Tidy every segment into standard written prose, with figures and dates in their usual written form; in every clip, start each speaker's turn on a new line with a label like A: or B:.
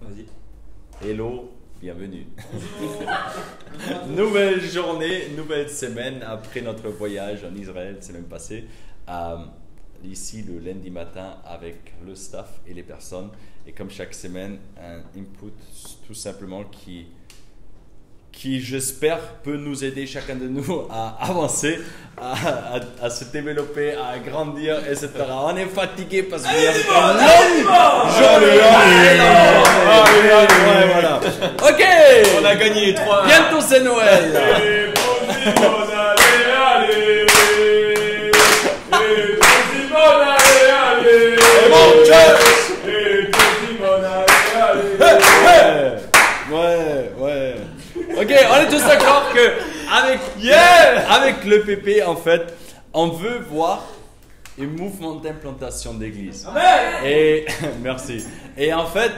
A: Vas-y.
B: Hello, bienvenue. Nouvelle journée, nouvelle semaine après notre voyage en Israël, c'est même passé. Ici le lundi matin avec le staff et les personnes. Et comme chaque semaine, un input tout simplement qui j'espère peut nous aider chacun de nous à avancer, à se développer, à grandir, etc. On est fatigué parce qu'il y a une longue journée. Voilà. Ok.
A: On a gagné 3.
B: Bientôt c'est Noël. Ouais. Ok, on est tous d'accord que avec le PP, en fait, on veut voir un mouvement d'implantation d'église. Et merci. Et en fait,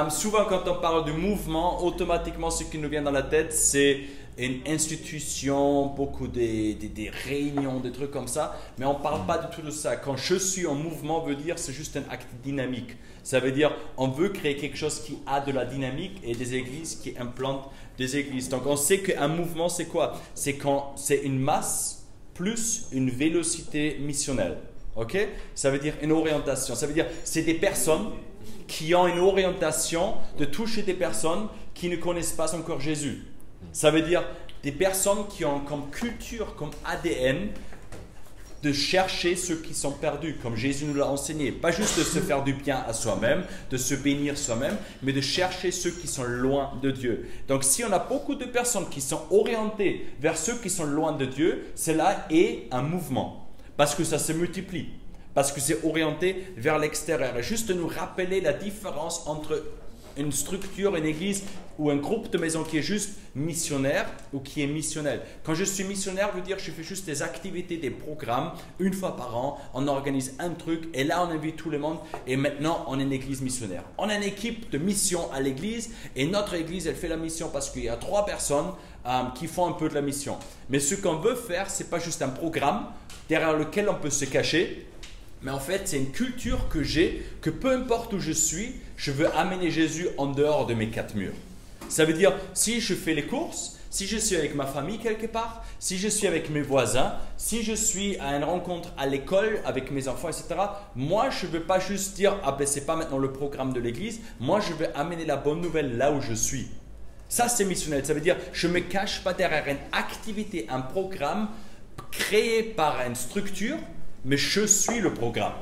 B: souvent quand on parle de mouvement, automatiquement ce qui nous vient dans la tête, c'est une institution, beaucoup des réunions, des trucs comme ça. Mais on ne parle pas du tout de ça. Quand je suis en mouvement, veut dire c'est juste un acte dynamique. Ça veut dire on veut créer quelque chose qui a de la dynamique et des églises qui implantent des églises. Donc on sait qu'un mouvement c'est quoi? C'est quand c'est une masse plus une vélocité missionnelle. Ok? Ça veut dire une orientation. Ça veut dire c'est des personnes qui ont une orientation de toucher des personnes qui ne connaissent pas encore Jésus. Ça veut dire des personnes qui ont comme culture, comme ADN, de chercher ceux qui sont perdus, comme Jésus nous l'a enseigné. Pas juste de se faire du bien à soi-même, de se bénir soi-même, mais de chercher ceux qui sont loin de Dieu. Donc si on a beaucoup de personnes qui sont orientées vers ceux qui sont loin de Dieu, cela est un mouvement, parce que ça se multiplie, parce que c'est orienté vers l'extérieur. Et juste nous rappeler la différence entre une structure, une église ou un groupe de maisons qui est juste missionnaire ou qui est missionnel. Quand je suis missionnaire, veut dire que je fais juste des activités, des programmes, une fois par an, on organise un truc et là on invite tout le monde et maintenant on est une église missionnaire. On a une équipe de mission à l'église et notre église elle fait la mission parce qu'il y a 3 personnes qui font un peu de la mission. Mais ce qu'on veut faire, c'est pas juste un programme derrière lequel on peut se cacher. Mais en fait, c'est une culture que j'ai, que peu importe où je suis, je veux amener Jésus en dehors de mes 4 murs. Ça veut dire, si je fais les courses, si je suis avec ma famille quelque part, si je suis avec mes voisins, si je suis à une rencontre à l'école avec mes enfants, etc., moi, je ne veux pas juste dire, ah ben c'est pas maintenant le programme de l'église, moi, je veux amener la bonne nouvelle là où je suis. Ça, c'est missionnel. Ça veut dire, je ne me cache pas derrière une activité, un programme créé par une structure, mais je suis le programme.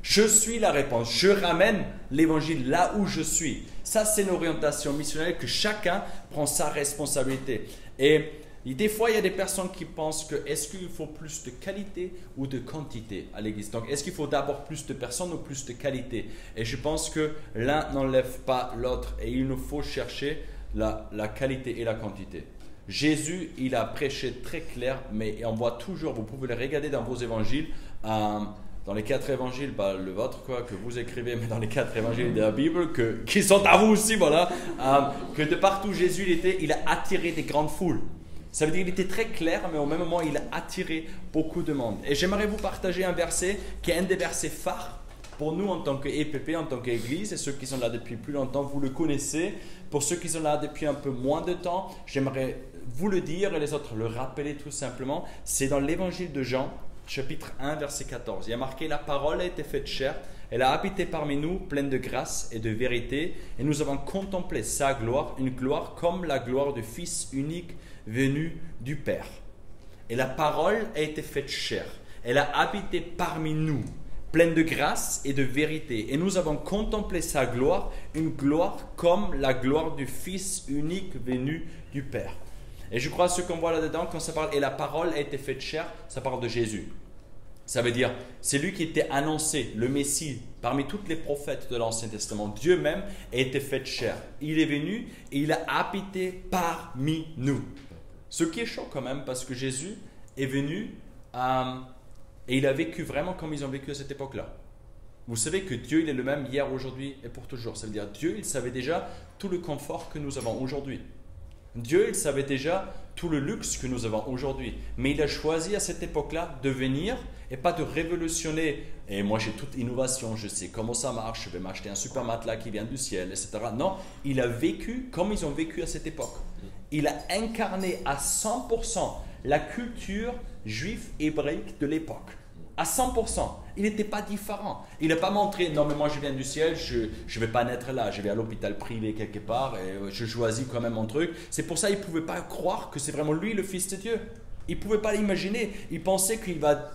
B: Je suis la réponse. Je ramène l'évangile là où je suis. Ça, c'est une orientation missionnelle que chacun prend sa responsabilité. Et des fois, il y a des personnes qui pensent que est-ce qu'il faut plus de qualité ou de quantité à l'église? Donc, est-ce qu'il faut d'abord plus de personnes ou plus de qualité? Et je pense que l'un n'enlève pas l'autre et il nous faut chercher la qualité et la quantité. Jésus, il a prêché très clair, mais on voit toujours, vous pouvez le regarder dans vos évangiles, dans les 4 évangiles, le vôtre que vous écrivez, mais dans les 4 évangiles de la Bible, qui sont à vous aussi, voilà, que de partout Jésus il a attiré des grandes foules. Ça veut dire qu'il était très clair, mais au même moment, il a attiré beaucoup de monde. Et j'aimerais vous partager un verset qui est un des versets phares pour nous en tant qu'EPP, en tant qu'Église, et ceux qui sont là depuis plus longtemps, vous le connaissez. Pour ceux qui sont là depuis un peu moins de temps, j'aimerais vous le dire et les autres le rappeler tout simplement. C'est dans l'évangile de Jean, chapitre 1, verset 14. Il y a marqué « La parole a été faite chair, elle a habité parmi nous, pleine de grâce et de vérité, et nous avons contemplé sa gloire, une gloire comme la gloire du Fils unique venu du Père. Et la parole a été faite chair, elle a habité parmi nous, pleine de grâce et de vérité. Et nous avons contemplé sa gloire, une gloire comme la gloire du Fils unique venu du Père. » Et je crois ce qu'on voit là-dedans, quand ça parle « et la parole a été faite chair », ça parle de Jésus. Ça veut dire, c'est lui qui était annoncé, le Messie, parmi tous les prophètes de l'Ancien Testament. Dieu même a été fait chair. Il est venu et il a habité parmi nous. Ce qui est chaud quand même, parce que Jésus est venu et il a vécu vraiment comme ils ont vécu à cette époque-là. Vous savez que Dieu, il est le même hier, aujourd'hui et pour toujours. Ça veut dire Dieu, il savait déjà tout le confort que nous avons aujourd'hui. Dieu, il savait déjà tout le luxe que nous avons aujourd'hui. Mais il a choisi à cette époque-là de venir et pas de révolutionner. Et moi, j'ai toute innovation, je sais comment ça marche, je vais m'acheter un super matelas qui vient du ciel, etc. Non, il a vécu comme ils ont vécu à cette époque. Il a incarné à 100% la culture juive hébraïque de l'époque. À 100%. Il n'était pas différent. Il n'a pas montré, non mais moi je viens du ciel, je ne vais pas naître là, je vais à l'hôpital privé quelque part et je choisis quand même mon truc. C'est pour ça qu'il ne pouvait pas croire que c'est vraiment lui le Fils de Dieu. Il ne pouvait pas l'imaginer. Il pensait qu'il va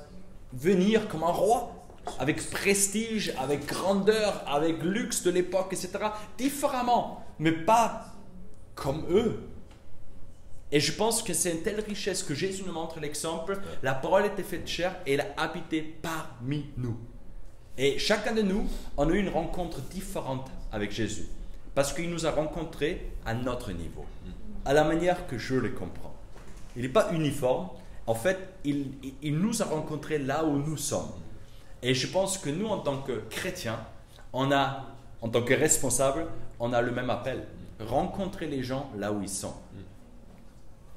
B: venir comme un roi, avec prestige, avec grandeur, avec luxe de l'époque, etc. Différemment, mais pas comme eux. Et je pense que c'est une telle richesse que Jésus nous montre l'exemple. La parole était faite chair et elle a habité parmi nous. Et chacun de nous, on a eu une rencontre différente avec Jésus. Parce qu'il nous a rencontrés à notre niveau, à la manière que je le comprends. Il n'est pas uniforme. En fait, il nous a rencontrés là où nous sommes. Et je pense que nous, en tant que chrétiens, en tant que responsables, on a le même appel. Rencontrer les gens là où ils sont.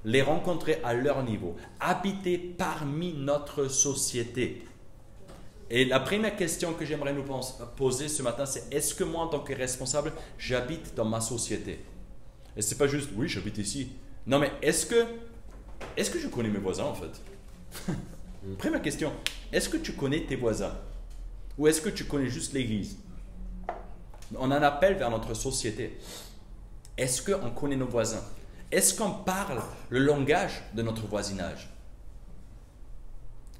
B: Les rencontrer à leur niveau, habiter parmi notre société. Et la première question que j'aimerais nous poser ce matin, c'est est-ce que moi, en tant que responsable, j'habite dans ma société? Et c'est pas juste, oui, j'habite ici. Non, mais est-ce que je connais mes voisins, en fait? Première question, est-ce que tu connais tes voisins? Ou est-ce que tu connais juste l'église? On a un appel vers notre société. Est-ce qu'on connaît nos voisins? Est-ce qu'on parle le langage de notre voisinage?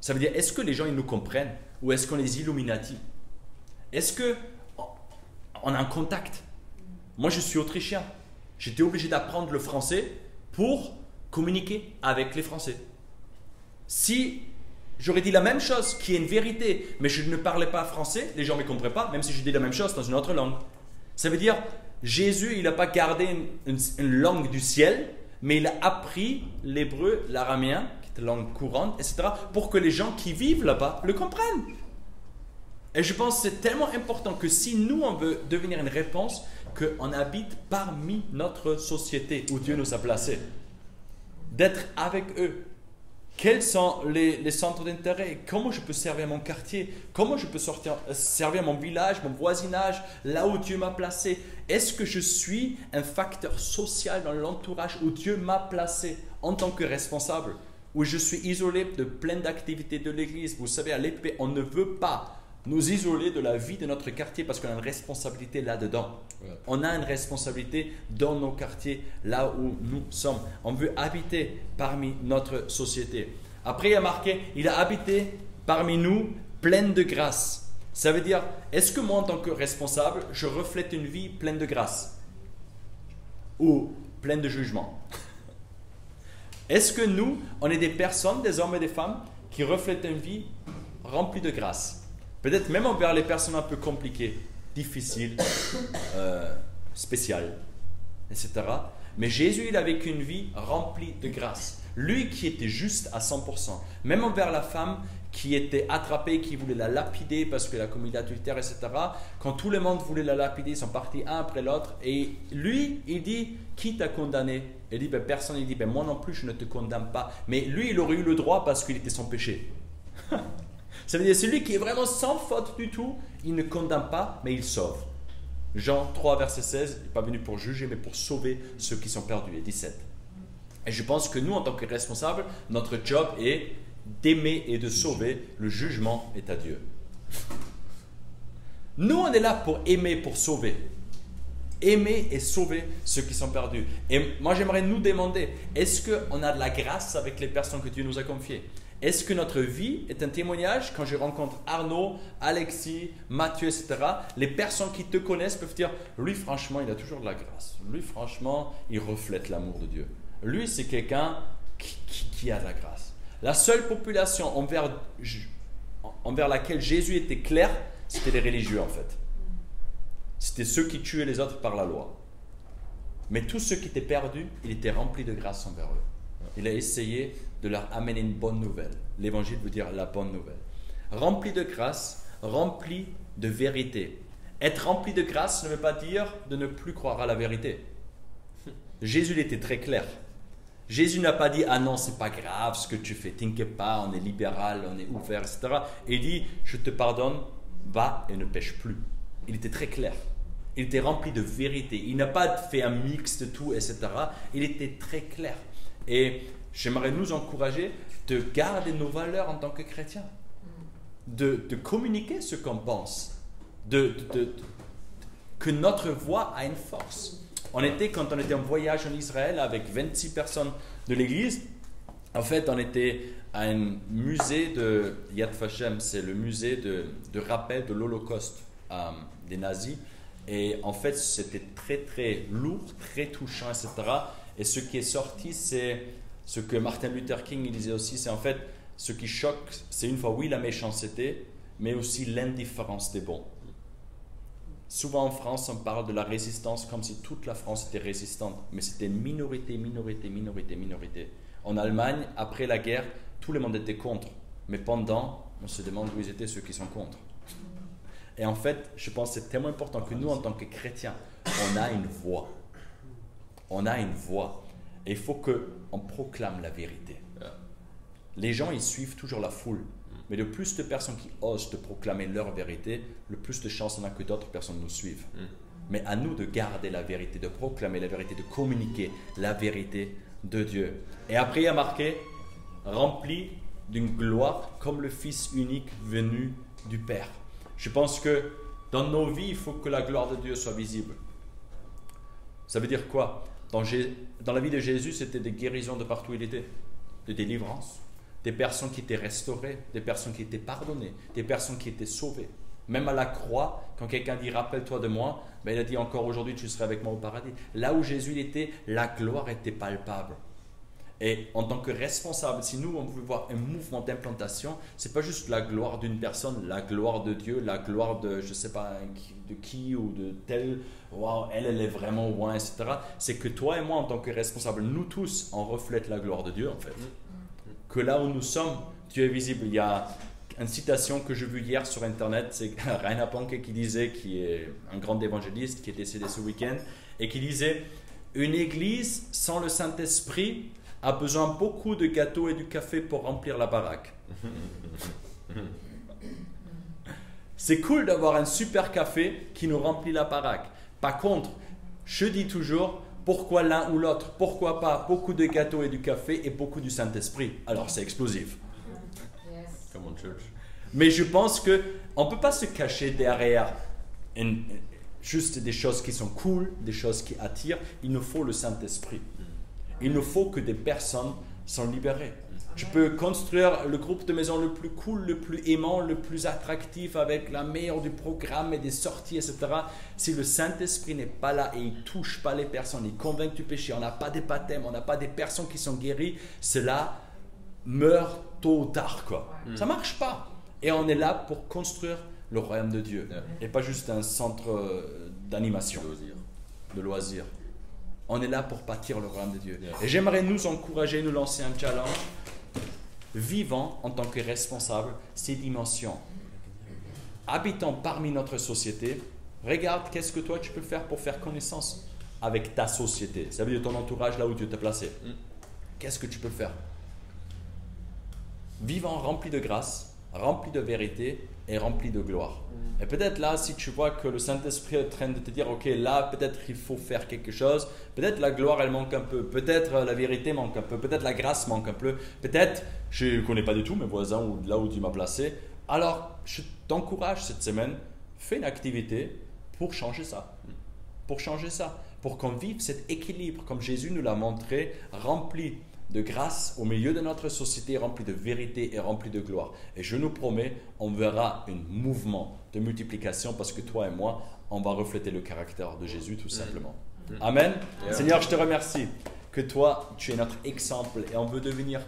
B: Ça veut dire, est-ce que les gens ils nous comprennent ou est-ce qu'on les Illuminati? Est-ce qu'on a un contact? Moi, je suis autrichien. J'étais obligé d'apprendre le français pour communiquer avec les Français. Si j'aurais dit la même chose, qui est une vérité, mais je ne parlais pas français, les gens ne me comprennent pas, même si je dis la même chose dans une autre langue. Ça veut dire, Jésus, il n'a pas gardé une langue du ciel, mais il a appris l'hébreu, l'araméen, qui est une langue courante, etc., pour que les gens qui vivent là-bas le comprennent. Et je pense que c'est tellement important que si nous, on veut devenir une réponse, qu'on habite parmi notre société où Dieu nous a placés, d'être avec eux. Quels sont les centres d'intérêt? Comment je peux servir mon quartier? Comment je peux servir mon village, mon voisinage, là où Dieu m'a placé? Est-ce que je suis un facteur social dans l'entourage où Dieu m'a placé en tant que responsable? Où je suis isolé de plein d'activités de l'église? Vous savez, à l'épée, on ne veut pas nous isoler de la vie de notre quartier parce qu'on a une responsabilité là-dedans. Ouais. On a une responsabilité dans nos quartiers, là où nous sommes. On veut habiter parmi notre société. Après, il y a marqué, il a habité parmi nous pleine de grâce. Ça veut dire, est-ce que moi, en tant que responsable, je reflète une vie pleine de grâce? Ou pleine de jugement? Est-ce que nous, on est des personnes, des hommes et des femmes, qui reflètent une vie remplie de grâce? Peut-être même envers les personnes un peu compliquées, difficiles, spéciales, etc. Mais Jésus, il a vécu une vie remplie de grâce. Lui qui était juste à 100%. Même envers la femme qui était attrapée, qui voulait la lapider parce qu'elle a commis l'adultère, etc. Quand tout le monde voulait la lapider, ils sont partis un après l'autre. Et lui, il dit, qui t'a condamné? Il dit, personne. Il dit, moi non plus, je ne te condamne pas. Mais lui, il aurait eu le droit parce qu'il était sans péché. Ça veut dire celui qui est vraiment sans faute du tout, il ne condamne pas, mais il sauve. Jean 3, verset 16, il n'est pas venu pour juger, mais pour sauver ceux qui sont perdus. Et 17. Et je pense que nous, en tant que responsables, notre job est d'aimer et de sauver. Le jugement est à Dieu. Nous, on est là pour aimer, pour sauver. Aimer et sauver ceux qui sont perdus. Et moi, j'aimerais nous demander, est-ce qu'on a de la grâce avec les personnes que Dieu nous a confiées? Est-ce que notre vie est un témoignage? Quand je rencontre Arnaud, Alexis, Mathieu, etc., les personnes qui te connaissent peuvent dire, lui franchement, il a toujours de la grâce. Lui franchement, il reflète l'amour de Dieu. Lui, c'est quelqu'un qui a de la grâce. La seule population envers laquelle Jésus était clair, c'était les religieux en fait. C'était ceux qui tuaient les autres par la loi. Mais tous ceux qui étaient perdus, il était rempli de grâce envers eux. Il a essayé de leur amener une bonne nouvelle. L'évangile veut dire la bonne nouvelle. Rempli de grâce, rempli de vérité. Être rempli de grâce ne veut pas dire de ne plus croire à la vérité. Jésus il était très clair. Jésus n'a pas dit « Ah non, c'est pas grave ce que tu fais, t'inquiète pas, on est libéral, on est ouvert, etc. » Et il dit « Je te pardonne, va et ne pêche plus. » Il était très clair. Il était rempli de vérité. Il n'a pas fait un mix de tout, etc. Il était très clair. Et j'aimerais nous encourager de garder nos valeurs en tant que chrétiens. De communiquer ce qu'on pense. Que notre voix a une force. Quand on était en voyage en Israël avec 26 personnes de l'église, en fait, on était à un musée de Yad Vashem, c'est le musée de rappel de l'Holocauste des nazis. Et en fait, c'était très très lourd, très touchant, etc. Et ce qui est sorti, c'est ce que Martin Luther King il disait aussi, c'est en fait, ce qui choque, c'est une fois, oui, la méchanceté, mais aussi l'indifférence des bons. Souvent en France, on parle de la résistance comme si toute la France était résistante, mais c'était une minorité. En Allemagne, après la guerre, tout le monde était contre, mais pendant, on se demande où ils étaient ceux qui sont contre. Et en fait, je pense que c'est tellement important que nous, en tant que chrétiens, on a une voix. On a une voix. Et il faut qu'on proclame la vérité. Les gens, ils suivent toujours la foule. Mais le plus de personnes qui osent de proclamer leur vérité, le plus de chances on a que d'autres personnes nous suivent. Mais à nous de garder la vérité, de proclamer la vérité, de communiquer la vérité de Dieu. Et après, il y a marqué, rempli d'une gloire comme le Fils unique venu du Père. Je pense que dans nos vies, il faut que la gloire de Dieu soit visible. Ça veut dire quoi? Dans la vie de Jésus, c'était des guérisons de partout où il était, des délivrances. Des personnes qui étaient restaurées, des personnes qui étaient pardonnées, des personnes qui étaient sauvées. Même à la croix, quand quelqu'un dit « rappelle-toi de moi », ben il a dit « encore aujourd'hui tu seras avec moi au paradis ». Là où Jésus était, la gloire était palpable. Et en tant que responsable, si nous on veut voir un mouvement d'implantation, ce n'est pas juste la gloire d'une personne, la gloire de Dieu, la gloire de je ne sais pas de qui ou de tel, wow, elle est vraiment loin, etc. C'est que toi et moi en tant que responsable, nous tous, on reflète la gloire de Dieu en fait. Que là où nous sommes, Dieu est visible. Il y a une citation que j'ai vue hier sur Internet, c'est Reinhard Bonnke qui disait, qui est un grand évangéliste qui est décédé ce week-end, et qui disait « Une église sans le Saint-Esprit a besoin beaucoup de gâteaux et du café pour remplir la baraque. » C'est cool d'avoir un super café qui nous remplit la baraque. Par contre, je dis toujours, pourquoi l'un ou l'autre? Pourquoi pas beaucoup de gâteaux et du café et beaucoup du Saint-Esprit? Alors c'est explosif.
A: Come on, church.
B: Mais je pense qu'on ne peut pas se cacher derrière juste des choses qui sont cool, des choses qui attirent. Il nous faut le Saint-Esprit. Il nous faut que des personnes soient libérées. Je peux construire le groupe de maison le plus cool, le plus aimant, le plus attractif avec la meilleure du programme et des sorties, etc. Si le Saint-Esprit n'est pas là et il ne touche pas les personnes, il convainc du péché, on n'a pas des baptêmes, on n'a pas des personnes qui sont guéries, cela meurt tôt ou tard, quoi. Ça ne marche pas. Et on est là pour construire le royaume de Dieu et pas juste un centre d'animation, de loisirs. On est là pour bâtir le royaume de Dieu. Et j'aimerais nous encourager, nous lancer un challenge. Vivant en tant que responsable ces dimensions. Habitant parmi notre société, regarde qu'est-ce que toi tu peux faire pour faire connaissance avec ta société. Ça veut dire ton entourage là où Dieu t'a placé. Qu'est-ce que tu peux faire? Vivant rempli de grâce, rempli de vérité et rempli de gloire. Et peut-être là, si tu vois que le Saint-Esprit est en train de te dire, ok, là, peut-être il faut faire quelque chose, peut-être la gloire, elle manque un peu, peut-être la vérité manque un peu, peut-être la grâce manque un peu, peut-être, je ne connais pas du tout mes voisins ou là où Dieu m'a placé. Alors, je t'encourage cette semaine, fais une activité pour changer ça. Pour qu'on vive cet équilibre, comme Jésus nous l'a montré, rempli de grâce au milieu de notre société, rempli de vérité et rempli de gloire. Et je nous promets, on verra un mouvement de multiplication parce que toi et moi, on va refléter le caractère de Jésus tout simplement. Amen. Seigneur, je te remercie que toi, tu es notre exemple et on veut devenir